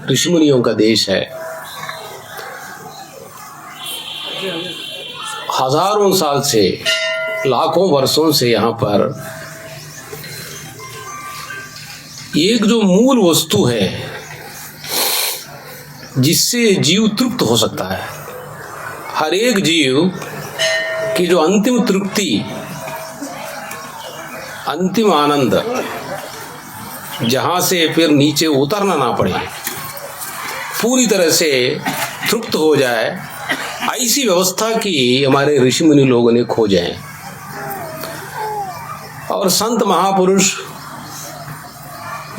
ऋषि मुनियों का देश है। हजारों साल से, लाखों वर्षों से यहाँ पर एक जो मूल वस्तु है जिससे जीव तृप्त हो सकता है, हर एक जीव की जो अंतिम तृप्ति, अंतिम आनंद, जहां से फिर नीचे उतरना ना पड़े, पूरी तरह से तृप्त हो जाए, ऐसी व्यवस्था की हमारे ऋषि मुनि लोगों ने खोजे हैं। और संत महापुरुष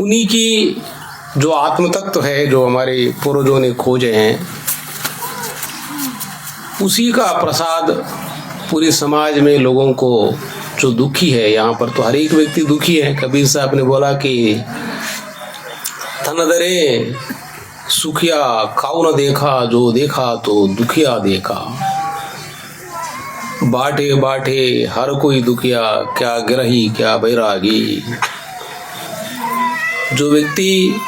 उन्हीं की जो आत्म तत्व है, जो हमारे पूर्वजों ने खोजे हैं, उसी का प्रसाद पूरे समाज में लोगों को, जो दुखी है, यहाँ पर तो हर एक व्यक्ति दुखी है। कबीर साहब ने बोला कि तन दरे सुखिया खाऊ न देखा, जो देखा तो दुखिया देखा। बाटे बाटे हर कोई दुखिया, क्या गिरही क्या बैरागी। जो व्यक्ति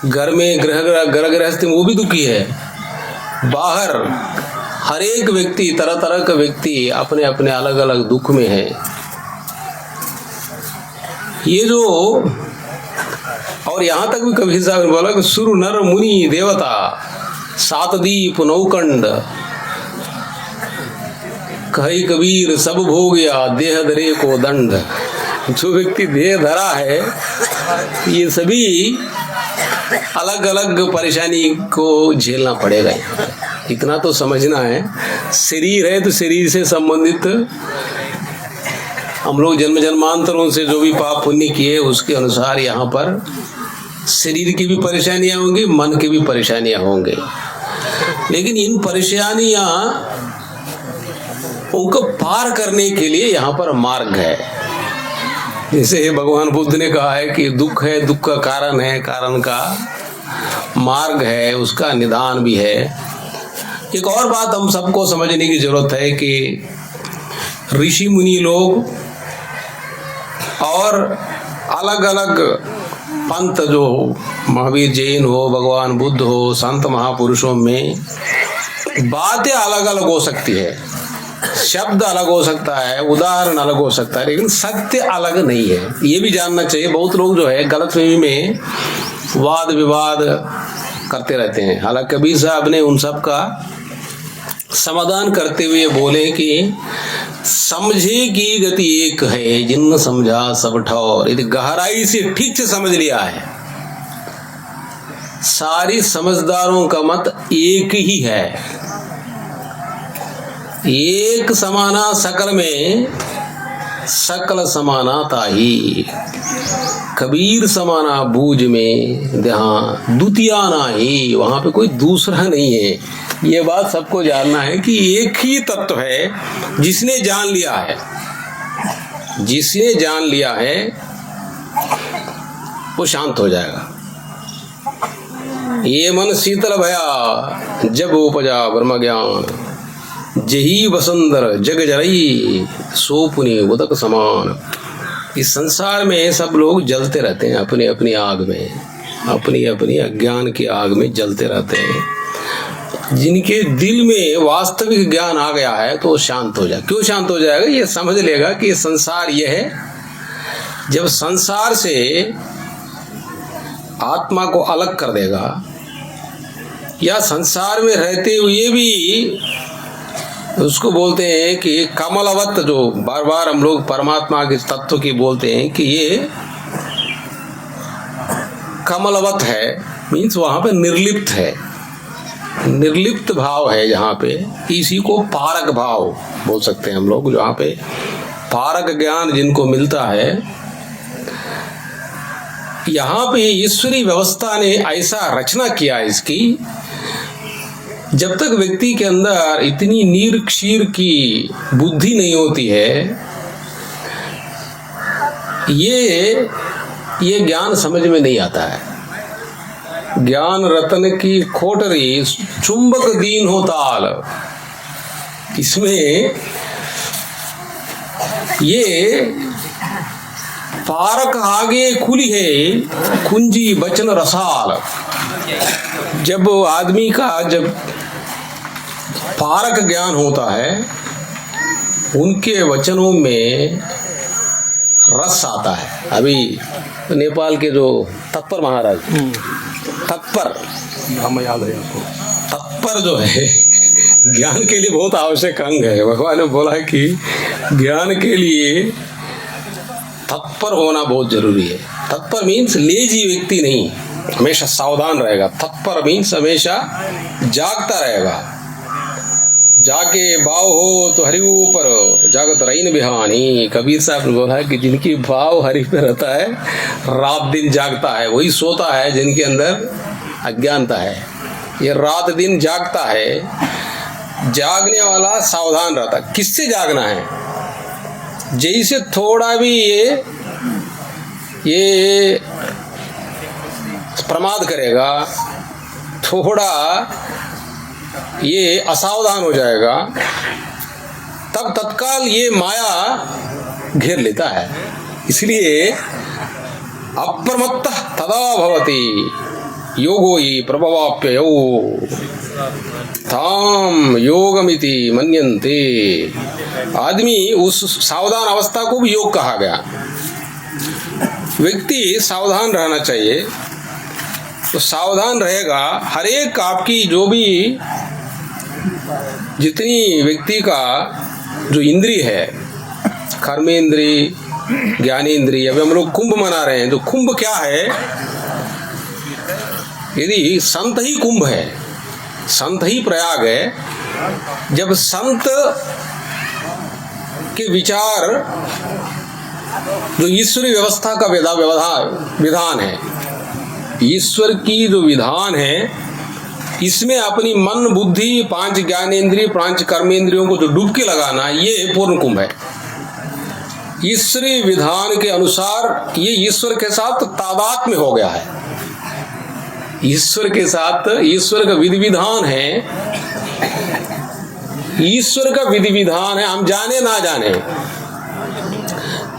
घर में घर गृहस्थी में, वो भी दुखी है। बाहर हर एक व्यक्ति, तरह तरह का व्यक्ति अपने अपने अलग अलग दुख में है। ये जो, और यहाँ तक भी कबीर साहब ने बोला कि सुर नर मुनि देवता सात दीप नौकंड, कही कबीर सब भोग गया देह धरे को दंड। जो व्यक्ति देह धरा है, ये सभी अलग अलग परेशानी को झेलना पड़ेगा। इतना तो समझना है, शरीर है तो शरीर से संबंधित हम लोग जन्म जन्मांतरों से जो भी पाप पुण्य किए, उसके अनुसार यहाँ पर शरीर की भी परेशानियां होंगी, मन की भी परेशानियां होंगी। लेकिन इन परेशानियां उनको पार करने के लिए यहाँ पर मार्ग है। जैसे भगवान बुद्ध ने कहा है कि दुख है, दुख का कारण है, कारण का मार्ग है, उसका निदान भी है। एक और बात हम सबको समझने की जरूरत है कि ऋषि मुनि लोग और अलग अलग पंथ, जो महावीर जैन हो, भगवान बुद्ध हो, संत महापुरुषों में बातें अलग अलग हो सकती है, शब्द अलग हो सकता है, उदाहरण अलग हो सकता है, लेकिन सत्य अलग नहीं है। ये भी जानना चाहिए। बहुत लोग जो है गलतफहमी में वाद विवाद करते रहते हैं। हालांकि कबीर साहब ने उन सब का समाधान करते हुए बोले कि समझे की गति एक है, जिन समझा सब ठौर। यदि गहराई से ठीक से समझ लिया है, सारी समझदारों का मत एक ही है। एक समाना सकल में सकल समाना ताही, कबीर समाना बूझ में जहां द्वितीया नाही। वहां पे कोई दूसरा नहीं है। ये बात सबको जानना है कि एक ही तत्व है। जिसने जान लिया है, जिसने जान लिया है, वो शांत हो जाएगा। ये मन शीतल भया जब उपजा ब्रह्म ज्ञान, जही वसुंधर जग जरई सो पुनि उदक समान। इस संसार में सब लोग जलते रहते हैं अपनी अपनी आग में, अपनी अपनी अज्ञान की आग में जलते रहते हैं। जिनके दिल में वास्तविक ज्ञान आ गया है तो शांत हो जाए। क्यों शांत हो जाएगा? ये समझ लेगा कि संसार ये है। जब संसार से आत्मा को अलग कर देगा, या संसार में रहते हुए भी, उसको बोलते हैं कि कमलवत, जो बार बार हम लोग परमात्मा के तत्व की बोलते हैं कि ये कमलवत है, मीन्स वहां पे निर्लिप्त है, निर्लिप्त भाव है जहाँ पे। इसी को पारक भाव बोल सकते हैं हम लोग। जहाँ पे पारक ज्ञान जिनको मिलता है, यहाँ पे ईश्वरी व्यवस्था ने ऐसा रचना किया इसकी, जब तक व्यक्ति के अंदर इतनी नीर क्षीर की बुद्धि नहीं होती है, ये ज्ञान समझ में नहीं आता है। ज्ञान रतन की खोटरी चुंबक दीन हो ताल। इसमें ये पारक आगे खुली है कुंजी बचन रसाल। जब आदमी का जब पारक ज्ञान होता है, उनके वचनों में रस आता है। अभी नेपाल के जो तत्पर महाराज, तत्पर, हमें याद है आपको, तत्पर जो है ज्ञान के लिए बहुत आवश्यक अंग है। भगवान ने बोला है कि ज्ञान के लिए तत्पर होना बहुत जरूरी है। तत्पर मीन्स लेजी व्यक्ति नहीं, हमेशा सावधान रहेगा। तत्पर मीन्स हमेशा जागता रहेगा। जाके भाव हो तो हरि ऊपर, जागत रहीन बिहानी। कबीर साहब ने बोला है कि जिनकी भाव हरि पे रहता है, रात दिन जागता है, वही सोता है जिनके अंदर अज्ञानता है। ये रात दिन जागता है, जागने वाला सावधान रहता। किससे जागना है? जैसे थोड़ा भी ये प्रमाद करेगा, थोड़ा ये असावधान हो जाएगा, तब तत्काल ये माया घेर लेता है। इसलिए अप्रमत्तः तदा भवति योगो हि प्रभवाप्ययो ताम योगमिति मन्यन्ते। आदमी उस सावधान अवस्था को भी योग कहा गया। व्यक्ति सावधान रहना चाहिए, तो सावधान रहेगा। हर एक आपकी जो भी जितनी व्यक्ति का जो इंद्रिय है, कर्मेंद्रिय, ज्ञानेंद्रिय, अभी हम लोग कुंभ मना रहे हैं, तो कुंभ क्या है? यदि संत ही कुंभ है, संत ही प्रयाग है, जब संत के विचार जो ईश्वरी व्यवस्था का विधान है, ईश्वर की जो विधान है, इसमें अपनी मन बुद्धि, 5 ज्ञानेंद्रिय, 5 कर्मेंद्रियों को जो डुबकी लगाना, ये पूर्ण कुंभ है। ईश्वरी विधान के अनुसार ये ईश्वर के साथ तादात्म्य में हो गया है। ईश्वर के साथ, ईश्वर का विधि विधान है, ईश्वर का विधि विधान है, हम जाने ना जाने,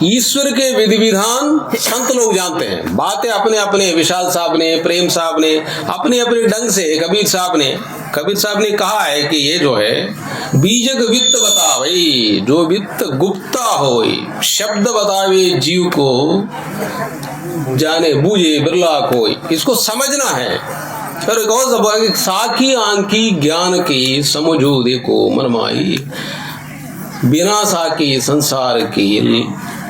ईश्वर के विधि विधान संत लोग जानते हैं। बातें अपने अपने, विशाल साहब ने, प्रेम साहब ने अपने अपने ढंग से, कबीर साहब ने कहा है कि ये जो है बीजक वित्त बता भाई, जो वित्त गुप्ता हो, शब्द बतावे जीव को, जाने बूझे बिरला कोई। इसको समझना है। फिर एक और सब साखी आंखी ज्ञान की समझो देखो मनमाई, बिना साकी संसार की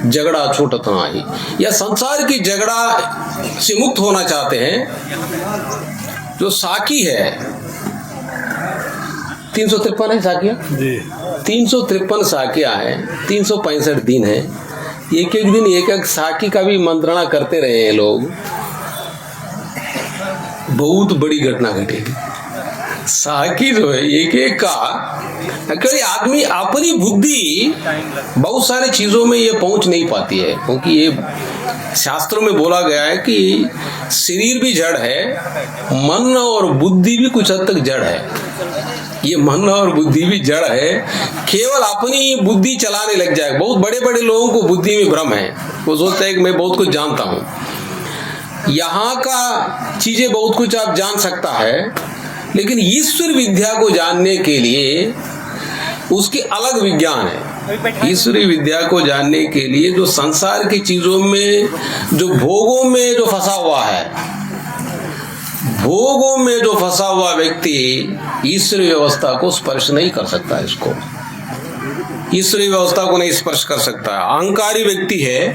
झगड़ा छूटत नाही। या संसार की झगड़ा से मुक्त होना चाहते हैं, जो साकी है, 353 है साकिया जी, 353 साकिया है, 365 दिन है। एक एक दिन एक एक साकी का भी मंत्रणा करते रहे हैं लोग, बहुत बड़ी घटना घटेगी। साकी जो है एक एक का, एक्चुअली आदमी अपनी बुद्धि बहुत सारे चीजों में ये पहुंच नहीं पाती है, क्योंकि ये शास्त्रों में बोला गया है कि शरीर भी जड़ है, मन और बुद्धि भी कुछ हद तक जड़ है। ये मन और बुद्धि भी जड़ है, केवल अपनी बुद्धि चलाने लग जाए। बहुत बड़े बड़े लोगों को बुद्धि में भ्रम है, वो सोचते हैं कि मैं बहुत कुछ जानता हूँ। यहाँ का चीजें बहुत कुछ आप जान सकता है, लेकिन ईश्वर विद्या को जानने के लिए उसकी अलग विज्ञान है। ईश्वरी विद्या को जानने के लिए जो संसार की चीजों में, जो भोगों में जो फंसा हुआ है, भोगों में जो फंसा हुआ व्यक्ति ईश्वरी व्यवस्था को स्पर्श नहीं कर सकता। इसको ईश्वरी व्यवस्था को नहीं स्पर्श कर सकता। अहंकारी व्यक्ति है,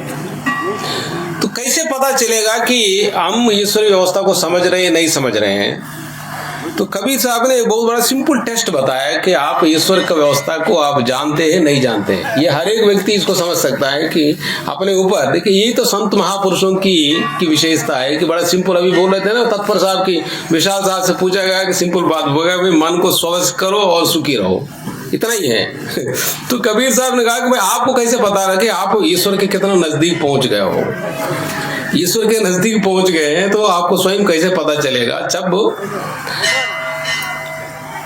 तो कैसे पता चलेगा कि हम ईश्वरी व्यवस्था को समझ रहे हैं नहीं समझ रहे हैं? तो कबीर साहब ने एक बहुत बड़ा सिंपल टेस्ट बताया कि आप ईश्वर का व्यवस्था को आप जानते हैं नहीं जानते हैं। ये हर एक व्यक्ति इसको समझ सकता है कि अपने ऊपर, देखिए यही तो संत महापुरुषों की विशेषता है कि बड़ा सिंपल। अभी बोल रहे थे ना तत्पर साहब की, विशाल साहब से पूछा गया कि सिंपल बात बोला भाई, मन को स्वस्थ करो और सुखी रहो, इतना ही है। तो कबीर साहब ने कहा कि भाई आपको कैसे पता रहा कि आप ईश्वर के कितना नजदीक पहुंच गए हो? ईश्वर के नजदीक पहुंच गए हैं तो आपको स्वयं कैसे पता चलेगा?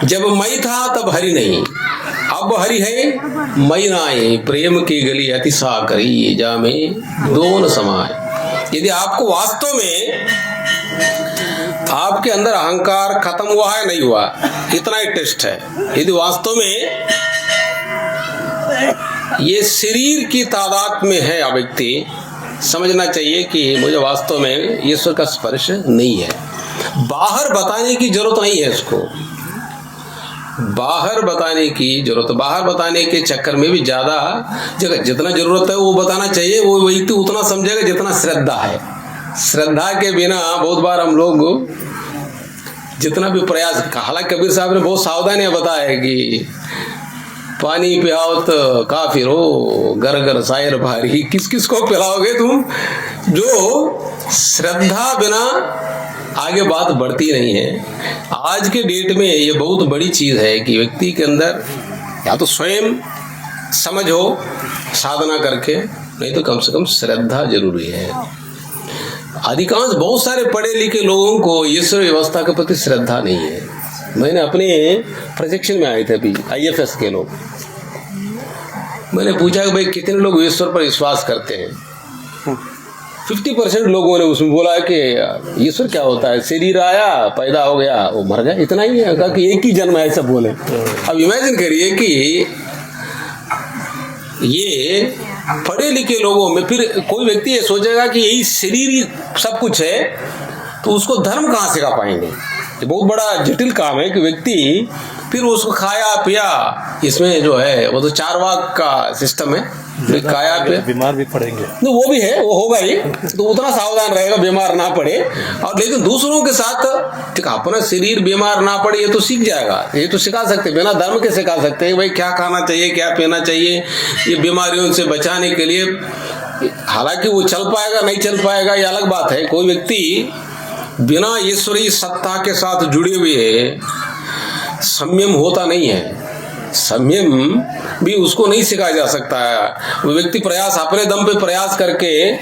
जब मैं था तब हरि नहीं, अब हरि है मैं नाए, प्रेम की गली अति सा करी जा में दोन समाए। यदि आपको वास्तव में आपके अंदर अहंकार खत्म हुआ है नहीं हुआ, इतना ही टेस्ट है। यदि वास्तव में ये शरीर की तादाद में है व्यक्ति, समझना चाहिए कि मुझे वास्तव में ईश्वर का स्पर्श नहीं है। बाहर बताने की जरूरत नहीं है इसको, बाहर बताने की जरूरत, बाहर बताने के चक्कर में भी ज्यादा जगह जितना जरूरत है वो बताना चाहिए, वो व्यक्ति उतना समझेगा जितना श्रद्धा है। श्रद्धा के बिना बहुत बार हम लोग जितना भी प्रयास, हालांकि कबीर साहब ने बहुत सावधानी बताया है कि पानी पिलाओ तो काफिर हो, घर घर शायर भारी, किस किस को पिलाओगे तुम? जो श्रद्धा बिना आगे बात बढ़ती नहीं है। आज के डेट में ये बहुत बड़ी चीज है कि व्यक्ति के अंदर या तो स्वयं समझ हो साधना करके, नहीं तो कम से कम श्रद्धा जरूरी है। अधिकांश बहुत सारे पढ़े लिखे लोगों को ईश्वर व्यवस्था के प्रति श्रद्धा नहीं है। मैंने अपने प्रशिक्षण में आए थे अभी IFS के लोग, मैंने पूछा कि भाई कितने लोग ईश्वर पर विश्वास करते हैं? 50% लोगों ने उसमें बोला कि ईश्वर क्या होता है, शरीर आया, पैदा हो गया, वो मर गया, इतना ही है। कहा कि एक ही जन्म है, ऐसा बोले। अब इमेजिन करिए कि ये पढ़े लिखे लोगों में फिर कोई व्यक्ति ये सोचेगा कि यही शरीर ही सब कुछ है, तो उसको धर्म कहाँ सिखा पाएंगे? ये बहुत बड़ा जटिल काम है कि व्यक्ति फिर उसको खाया पिया, इसमें जो है वो तो 4 वाक का सिस्टम है, खाया पिया, बीमार भी पड़ेंगे तो वो भी है, वो होगा ही, तो उतना सावधान रहेगा बीमार ना पड़े। और लेकिन दूसरों के साथ ठीक, अपना शरीर बीमार ना पड़े ये तो सीख जाएगा, ये तो सिखा सकते, बिना धर्म के सिखा सकते हैं भाई क्या खाना चाहिए, क्या पीना चाहिए, ये बीमारियों से बचाने के लिए। हालांकि वो चल पाएगा नहीं चल पाएगा ये अलग बात है। कोई व्यक्ति बिना ईश्वरीय सत्ता के साथ जुड़े हुए संयम होता नहीं है। संयम भी उसको नहीं सिखाया जा सकता है। वो व्यक्ति प्रयास अपने दम पे प्रयास करके,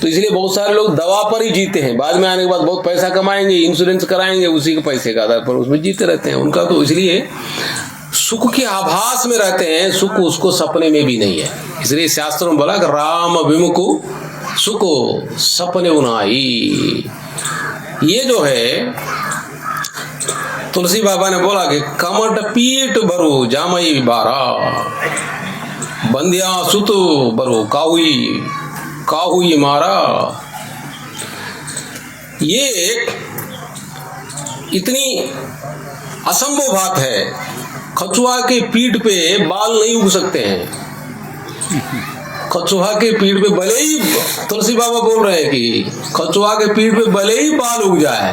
तो इसलिए बहुत सारे लोग दवा पर ही जीते हैं। बाद में आने के बाद बहुत पैसा कमाएंगे, इंश्योरेंस कराएंगे, उसी के पैसे का आधार पर उसमें जीते रहते हैं। उनका तो इसलिए सुख के आभास में रहते हैं, सुख उसको सपने में भी नहीं है। इसलिए शास्त्रों में बोला कि राम विमुख सुख सपने उनाई। ये जो है तुलसी बाबा ने बोला कि कमट पीठ बरु जामई बारा, बंदिया सुत बरु काहुई मारा। ये एक इतनी असंभव बात है, कछुआ के पीठ पे बाल नहीं उग सकते हैं। कछुआ के पीठ पे भले ही, तुलसी बाबा बोल रहे हैं कि कछुआ के पीठ पे भले ही बाल उग जाए,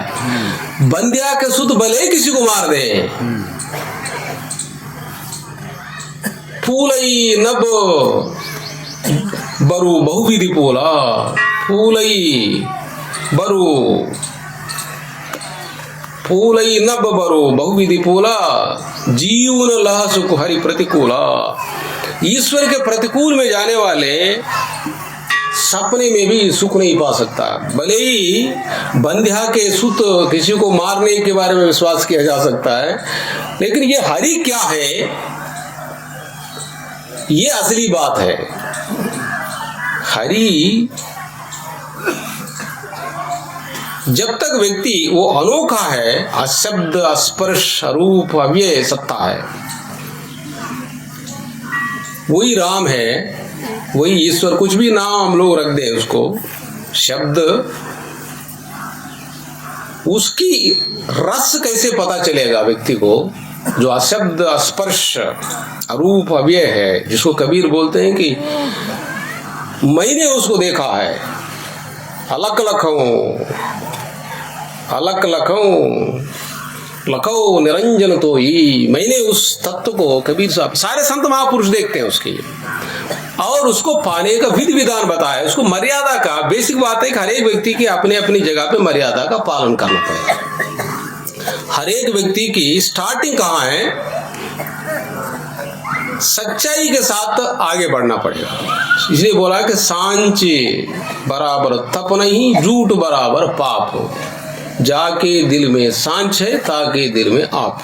बंदिया के सुत भले ही किसी को मार दे, फूलई नब बरु बहुविधि पोला, फूलई नब बरु बहुविधि पोला, जीवन लह सुख हरि प्रतिकूला। ईश्वर के प्रतिकूल में जाने वाले सपने में भी सुख नहीं पा सकता। भले ही बंध्या के सुत किसी को मारने के बारे में विश्वास किया जा सकता है, लेकिन ये हरि क्या है, ये असली बात है। हरि जब तक व्यक्ति वो अनोखा है, अशब्द अस्पर्श रूप अव्यय सत्ता है, वही राम है, वही ईश्वर। कुछ भी नाम हम लोग रख दें उसको, शब्द, उसकी रस कैसे पता चलेगा व्यक्ति को? जो अशब्द स्पर्श रूप अव्यय है, जिसको कबीर बोलते हैं कि मैंने उसको देखा है, अलक लखो निरंजन तो ही, मैंने उस तत्व को, कबीर साहब सारे संत महापुरुष देखते हैं उसकी, और उसको पाने का विधि विधान बताया, उसको मर्यादा का। बेसिक बात है कि हर एक व्यक्ति की अपने अपनी जगह पे मर्यादा का पालन करना पड़ेगा। हर एक व्यक्ति की स्टार्टिंग कहाँ है? सच्चाई के साथ आगे बढ़ना पड़ेगा। इसलिए बोला कि सांच बराबर तप नहीं, झूठ बराबर पाप हो, जाके दिल में सांच है ताके दिल में आप।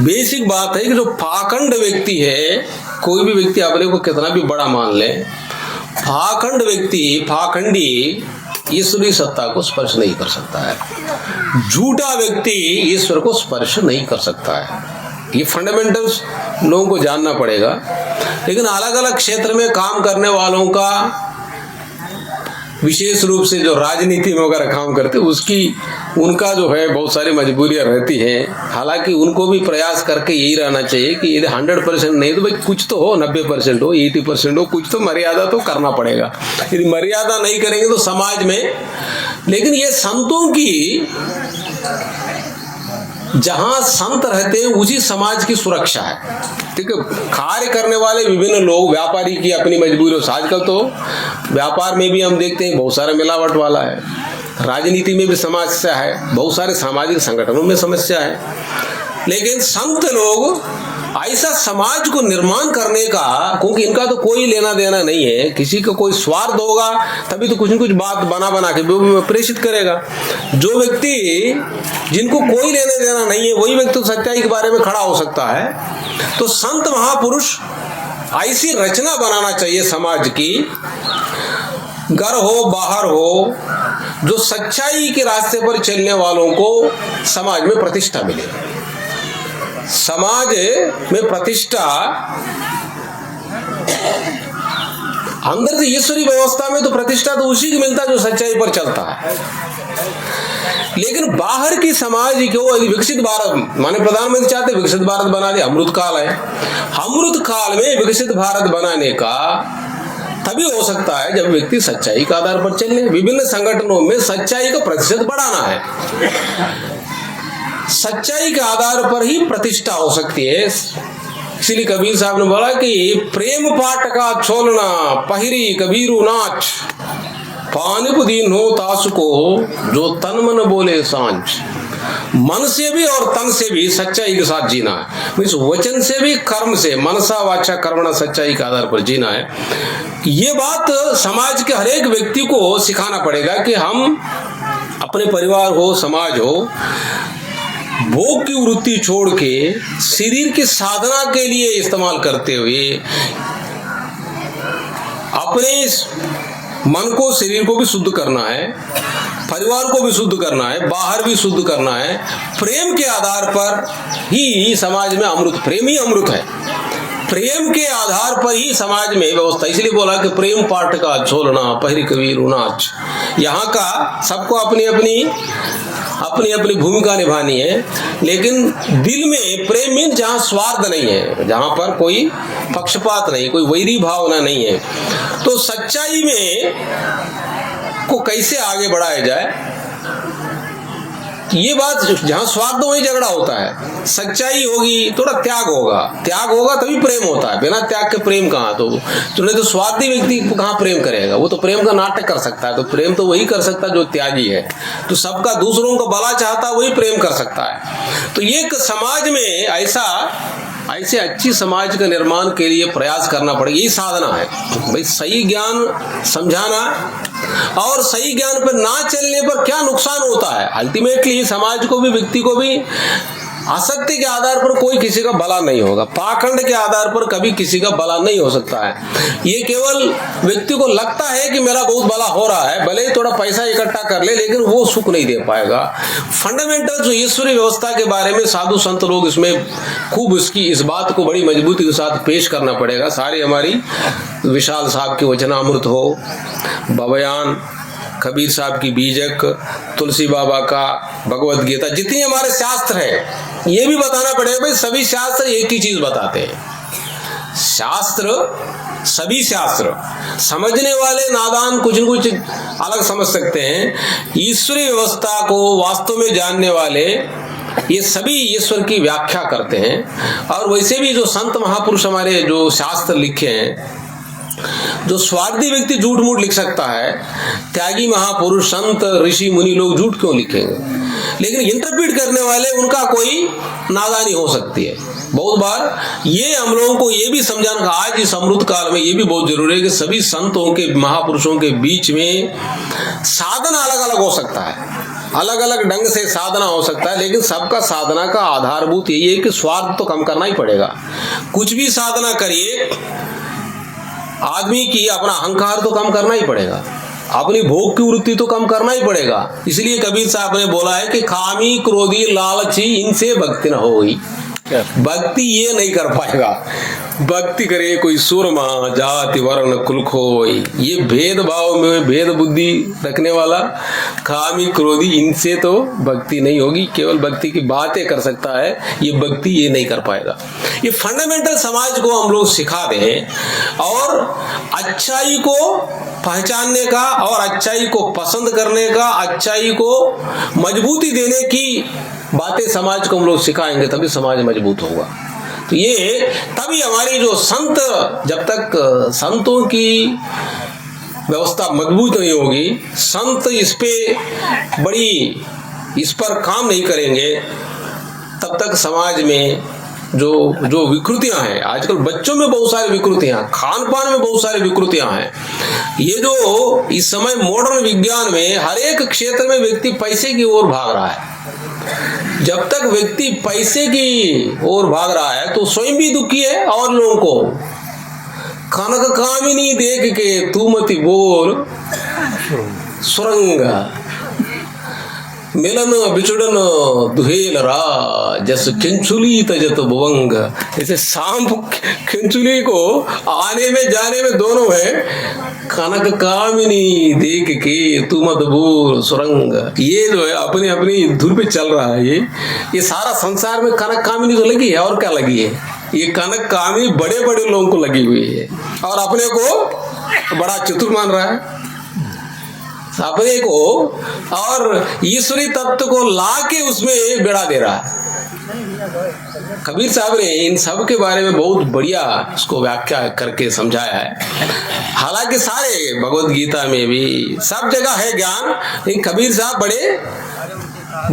बेसिक बात है कि जो पाखंड व्यक्ति है, कोई भी व्यक्ति अपने को कितना भी बड़ा मान ले, पाखंड व्यक्ति, पाखंडी ईश्वरीय सत्ता को स्पर्श नहीं कर सकता है। झूठा व्यक्ति ईश्वर को स्पर्श नहीं कर सकता है। ये फंडामेंटल्स लोगों को जानना पड़ेगा। लेकिन अलग अलग क्षेत्र में काम करने वालों का, विशेष रूप से जो राजनीति में वगैरह काम करते उनका जो है बहुत सारी मजबूरियां रहती हैं। हालांकि उनको भी प्रयास करके यही रहना चाहिए कि यदि 100% नहीं तो भाई कुछ तो हो, 90% हो, 80% हो, कुछ तो मर्यादा तो करना पड़ेगा। यदि मर्यादा नहीं करेंगे तो समाज में, लेकिन ये संतों की, जहां संत रहते हैं उसी समाज की सुरक्षा है। ठीक है, कार्य करने वाले विभिन्न लोग, व्यापारी की अपनी मजबूरी से, आजकल तो व्यापार में भी हम देखते हैं बहुत सारा मिलावट वाला है, राजनीति में भी समस्या है, बहुत सारे सामाजिक संगठनों में समस्या है। लेकिन संत लोग ऐसा समाज को निर्माण करने का, क्योंकि इनका तो कोई लेना देना नहीं है, किसी का कोई स्वार्थ होगा तभी तो कुछ न कुछ बात बना के प्रेषित करेगा। जो व्यक्ति, जिनको कोई लेना देना नहीं है, वही व्यक्ति तो सच्चाई के बारे में खड़ा हो सकता है। तो संत महापुरुष ऐसी रचना बनाना चाहिए समाज की, घर हो बाहर हो, जो सच्चाई के रास्ते पर चलने वालों को समाज में प्रतिष्ठा मिले। समाज में प्रतिष्ठा अंदर से, ईश्वरी व्यवस्था में तो प्रतिष्ठा तो उसी की मिलता है जो सच्चाई पर चलता है। लेकिन बाहर की समाज को विकसित भारत, माने प्रधानमंत्री चाहते विकसित भारत बना दे, अमृत काल है, अमृत काल में विकसित भारत बनाने का तभी हो सकता है जब व्यक्ति सच्चाई के आधार पर चले। विभिन्न संगठनों में सच्चाई का प्रतिशत बढ़ाना है, सच्चाई के आधार पर ही प्रतिष्ठा हो सकती है। इसलिए कबीर साहब ने बोला कि प्रेम पाट का छोलना पहिरी कबीरू नाच, पानिप दीन हो तासु को जो तन मन बोले सांझ। मन से भी और तन से भी सच्चाई के साथ जीना है, मीन्स वचन से भी, कर्म से, मनसा वाचा कर्मणा, सच्चाई के आधार पर जीना है। ये बात समाज के हर एक व्यक्ति को सिखाना पड़ेगा कि हम अपने परिवार हो, समाज हो, भोग की वृत्ति छोड़ के शरीर की साधना के लिए इस्तेमाल करते हुए अपने मन को, शरीर को भी शुद्ध करना है, परिवार को भी शुद्ध करना है, बाहर भी शुद्ध करना है। प्रेम के आधार पर ही समाज में अमृत, प्रेम ही अमृत है, प्रेम के आधार पर ही समाज में व्यवस्था। इसलिए बोला कि प्रेम पाठ का छोलना पहिरी कबीर नाच। यहाँ का सबको अपनी अपनी भूमिका निभानी है, लेकिन दिल में प्रेम में जहाँ स्वार्थ नहीं है, जहाँ पर कोई पक्षपात नहीं, कोई वैरी भावना नहीं है, तो सच्चाई में को कैसे आगे बढ़ाया जाए, ये बात, जहां स्वार्थ वही झगड़ा होता है। सच्चाई होगी थोड़ा त्याग होगा तभी प्रेम होता है। बिना त्याग के प्रेम कहाँ, तो नहीं तो स्वार्थी व्यक्ति कहाँ प्रेम करेगा, वो तो प्रेम का नाटक कर सकता है। तो प्रेम तो वही कर सकता है जो त्यागी है, तो सबका, दूसरों का भला चाहता है वही प्रेम कर सकता है। तो ये समाज में ऐसे अच्छी समाज का निर्माण के लिए प्रयास करना पड़ेगा। यही साधना है भाई, सही ज्ञान समझाना, और सही ज्ञान पर ना चलने पर क्या नुकसान होता है। अल्टीमेटली समाज को भी, व्यक्ति को भी आसक्ति के आधार पर कोई किसी का भला नहीं होगा, पाखंड के आधार पर कभी किसी का भला नहीं हो सकता है। ये केवल व्यक्ति को लगता है कि मेरा बहुत भला हो रहा है, भले ही थोड़ा पैसा इकट्ठा कर ले, लेकिन वो सुख नहीं दे पाएगा। फंडामेंटल जो ईश्वरी व्यवस्था के बारे में साधु संत लोग इसमें खूब इस बात को बड़ी मजबूती के साथ पेश करना पड़ेगा। सारी हमारी विशाल साहब की वचनामृत हो, बबयान, कबीर साहब की बीजक, तुलसी बाबा का भगवत गीता, जितनी हमारे शास्त्र है, ये भी बताना पड़ेगा भाई सभी शास्त्र एक ही चीज बताते हैं। सभी शास्त्र समझने वाले नादान कुछ न कुछ अलग समझ सकते हैं, ईश्वरी व्यवस्था को वास्तव में जानने वाले ये सभी ईश्वर की व्याख्या करते हैं। और वैसे भी जो संत महापुरुष हमारे जो शास्त्र लिखे हैं, जो स्वार्थी व्यक्ति झूठ मूठ लिख सकता है, त्यागी महापुरुष, संत, ऋषि, मुनि लोग झूठ क्यों लिखेंगे? लेकिन इंटरप्रेट करने वाले, उनका कोई नादानी हो सकती है। बहुत बार ये हम लोगों को ये भी समझाना, आज इस अमृत काल में ये भी बहुत जरूरी है कि सभी संतों के, महापुरुषों के बीच में साधना अलग अलग हो सकता है, अलग अलग ढंग से साधना हो सकता है, लेकिन सबका साधना का आधारभूत यही है कि स्वार्थ तो कम करना ही पड़ेगा। कुछ भी साधना करिए, आदमी की अपना अहंकार तो कम करना ही पड़ेगा। अपनी भोग की वृत्ति तो कम करना ही पड़ेगा। इसलिए कबीर साहब ने बोला है कि कामी क्रोधी लालची इनसे भक्ति न होई। भक्ति ये नहीं कर पाएगा। भक्ति करे कोई सुरमा जाति वर्ण कुल खोई, ये भेदभाव में भेद बुद्धि रखने वाला कामी क्रोधी, इनसे तो भक्ति नहीं होगी। केवल भक्ति की बातें कर सकता है, ये भक्ति ये नहीं कर पाएगा। ये फंडामेंटल समाज को हम लोग सिखा दें और अच्छाई को पहचानने का और अच्छाई को पसंद करने का, अच्छाई को मजबूती देने की बातें समाज को हम लोग सिखाएंगे, तभी समाज मजबूत होगा। तो ये तभी हमारी जो संत, जब तक संतों की व्यवस्था मजबूत नहीं होगी, संत इस पर काम नहीं करेंगे, तब तक समाज में जो विकृतियां हैं, आजकल बच्चों में बहुत सारी विकृतियां, खान पान में बहुत सारी विकृतियां हैं। ये जो इस समय मॉडर्न विज्ञान में हर एक क्षेत्र में व्यक्ति पैसे की ओर भाग रहा है। जब तक व्यक्ति पैसे की ओर भाग रहा है तो स्वयं भी दुखी है और लोगों को। कनक कामिनी देख के तू मति बोल सुरंग, मिलन बिछुड़न दुहेलरा, जस केंचुली तजत भुवंग। जैसे सांप केंचुली को आने में जाने में दोनों है। कनक कामिनी देख के तू मत बोल सुरंग, ये जो है अपनी अपनी धुन पे चल रहा है। ये सारा संसार में कनक कामिनी तो लगी है, और क्या लगी है? ये कनक कामिनी बड़े बड़े लोगों को लगी हुई है और अपने को बड़ा चतुर मान रहा है अपने को, और ईश्वरी तत्व को लाके उसमें बेड़ा दे रहा है। कबीर साहब ने इन सब के बारे में बहुत बढ़िया उसको व्याख्या करके समझाया है। हालांकि सारे भगवत गीता में भी सब जगह है ज्ञान, लेकिन कबीर साहब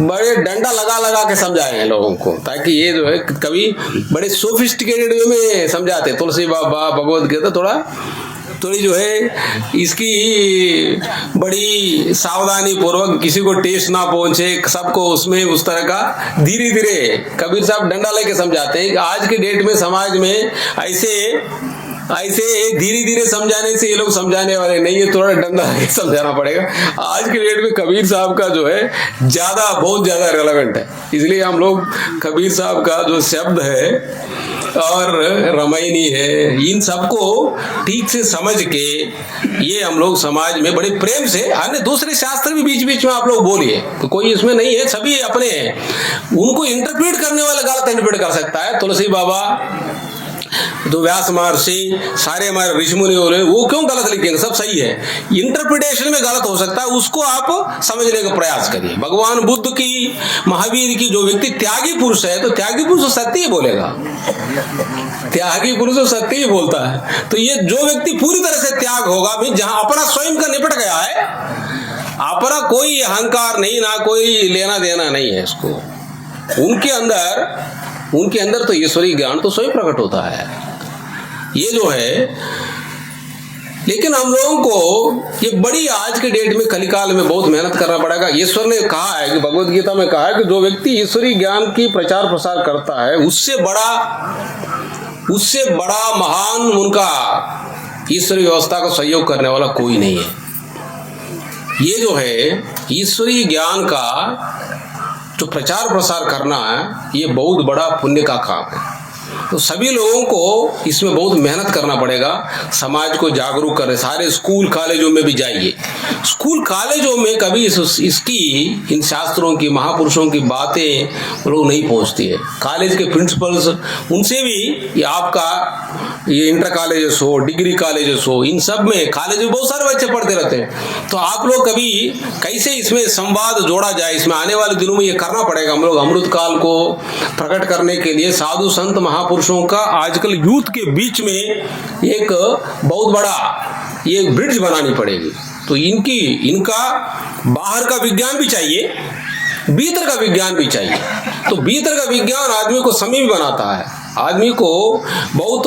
बड़े डंडा लगा लगा के समझाए हैं लोगों को, ताकि ये जो है कभी बड़े सोफिस्टिकेटेड वे में समझाते। तुलसी बाबा भगवत गीता थोड़ी जो है इसकी बड़ी सावधानी पूर्वक, किसी को ठेस ना पहुंचे, सबको उसमें उस तरह का धीरे धीरे कबीर साहब डंडा लेके समझाते हैं कि आज के डेट में समाज में ऐसे धीरे धीरे समझाने से ये लोग समझाने वाले नहीं है, थोड़ा डंडा समझाना पड़ेगा। आज के डेट में कबीर साहब का जो है बहुत ज्यादा रेलेवेंट है। इसलिए हम लोग कबीर साहब का जो शब्द है और रामायणी है, इन सबको ठीक से समझ के ये हम लोग समाज में बड़े प्रेम से, अन्य दूसरे शास्त्र भी बीच बीच में आप लोग बोलिए, तो कोई इसमें नहीं है, सभी अपने हैं। उनको इंटरप्रेट करने वाला गलत इंटरप्रेट कर सकता है। तुलसी बाबा, तो व्यास महर्षि, सारे हमारे ऋषि मुनि हो रहे, वो क्यों गलत लिखेंगे? सब सही है। इंटरप्रिटेशन में गलत हो सकता है, उसको आप समझने का प्रयास करिए। भगवान बुद्ध की, महावीर की, जो व्यक्ति त्यागी पुरुष है, तो त्यागी पुरुष सत्य ही बोलेगा, त्यागी पुरुष सत्य ही बोलता है। तो ये जो व्यक्ति पूरी तरह से त्याग होगा, भी जहां अपना स्वयं का निपट गया है, अपना कोई अहंकार नहीं, ना कोई लेना देना नहीं है इसको, उनके अंदर तो ईश्वरीय ज्ञान तो स्वयं प्रकट होता है। ये जो है, लेकिन हम लोगों को ये बड़ी आज के डेट में कलिकाल में बहुत मेहनत करना पड़ेगा। ईश्वर ने कहा है कि भगवत गीता में कहा है कि जो व्यक्ति ईश्वरीय ज्ञान की प्रचार प्रसार करता है, उससे बड़ा महान उनका ईश्वरीय व्यवस्था का सहयोग करने वाला कोई नहीं है। ये जो है ईश्वरीय ज्ञान का जो प्रचार प्रसार करना है, ये बहुत बड़ा पुण्य का काम है। तो सभी लोगों को इसमें बहुत मेहनत करना पड़ेगा। समाज को जागरूक करें, सारे स्कूल कॉलेजों में भी जाइए। स्कूल कॉलेजों में कभी इसकी, इन शास्त्रों की, महापुरुषों की बातें लोग नहीं पहुंचती है। कॉलेज के प्रिंसिपल्स, उनसे भी ये इंटर कॉलेजेस हो, डिग्री कॉलेजेस हो, इन सब में, कॉलेज में बहुत सारे बच्चे पढ़ते रहते हैं। तो आप लोग कभी कैसे इसमें संवाद जोड़ा जाए, इसमें आने वाले दिनों में ये करना पड़ेगा। हम लोग अमृत काल को प्रकट करने के लिए साधु संत महापुरुषों का आजकल यूथ के बीच में एक बहुत बड़ा ये ब्रिज बनानी पड़ेगी। तो इनका बाहर का विज्ञान भी चाहिए, भीतर का विज्ञान भी चाहिए। तो भीतर का विज्ञान आदमी को समीप बनाता है, आदमी को बहुत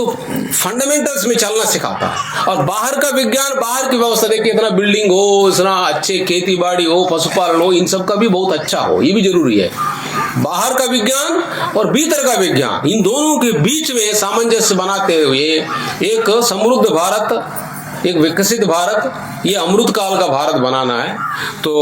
फंडामेंटल्स में चलना सिखाता है। और बाहर का विज्ञान, बाहर की व्यवस्था देखिए, इतना बिल्डिंग हो, इतना अच्छे खेती बाड़ी हो, पशुपालन हो, इन सब का भी बहुत अच्छा हो, ये भी जरूरी है। बाहर का विज्ञान और भीतर का विज्ञान, इन दोनों के बीच में सामंजस्य बनाते हुए एक समृद्ध भारत, एक विकसित भारत, ये अमृत काल का भारत बनाना है। तो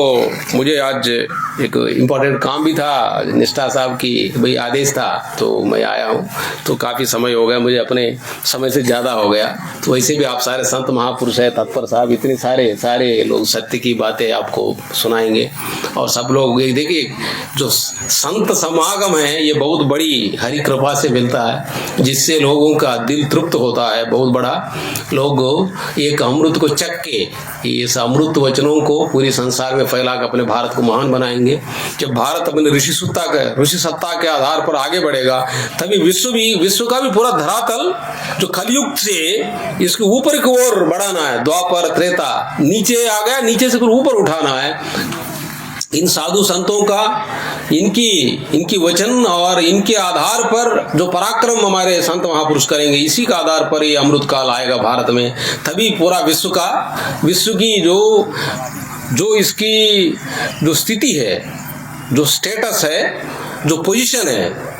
मुझे आज एक इम्पोर्टेंट काम भी था, निष्ठा साहब की भाई आदेश था, तो मैं आया हूँ। तो काफ़ी समय हो गया, मुझे अपने समय से ज़्यादा हो गया। तो वैसे भी आप सारे संत महापुरुष हैं, तत्पर साहब, इतने सारे लोग सत्य की बातें आपको सुनाएंगे। और सब लोग ये देखिए, जो संत समागम है ये बहुत बड़ी हरि कृपा से मिलता है, जिससे लोगों का दिल तृप्त होता है बहुत बड़ा। लोग एक अमृत को चख के इस अमृत वचनों को पूरे संसार में फैला कर अपने भारत को महान बनाएंगे। जब भारत अपने ऋषि सत्ता के आधार पर आगे बढ़ेगा, तभी विश्व का भी पूरा धरातल जो कलयुग से इसके ऊपर की ओर बढ़ाना है, द्वापर त्रेता नीचे आ गया, नीचे से फिर ऊपर उठाना है। इन साधु संतों का इनकी वचन और इनके आधार पर जो पराक्रम हमारे संत महापुरुष करेंगे, इसी का आधार पर ये अमृत काल आएगा भारत में। तभी पूरा विश्व की जो इसकी जो स्थिति है, जो स्टेटस है, जो पोजीशन है,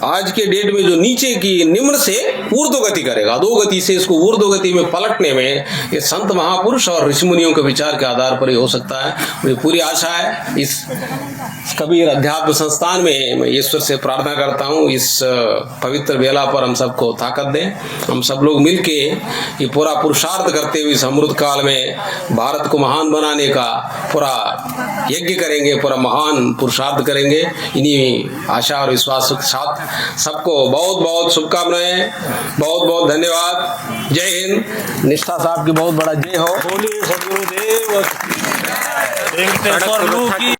आज के डेट में जो नीचे की निम्न से ऊर्ध्वगति करेगा, अधोगति से इसको ऊर्ध्वगति में पलटने में ये संत महापुरुष और ऋषि मुनियों के विचार के आधार पर ही हो सकता है। मुझे पूरी आशा है इस कबीर अध्यात्म संस्थान में मैं ईश्वर से प्रार्थना करता हूँ, इस पवित्र बेला पर हम सबको ताकत दें। हम सब लोग मिलके ये पूरा पुरुषार्थ करते हुए इस अमृत काल में भारत को महान बनाने का पूरा यज्ञ करेंगे, पूरा महान पुरुषार्थ करेंगे। इन्हीं आशा और विश्वास के साथ सबको बहुत बहुत शुभकामनाएं, बहुत बहुत धन्यवाद। जय हिंद। निष्ठा साहब की बहुत बड़ा जय हो। बोलिए सदगुरुदेव वेंकटेश्वर लू की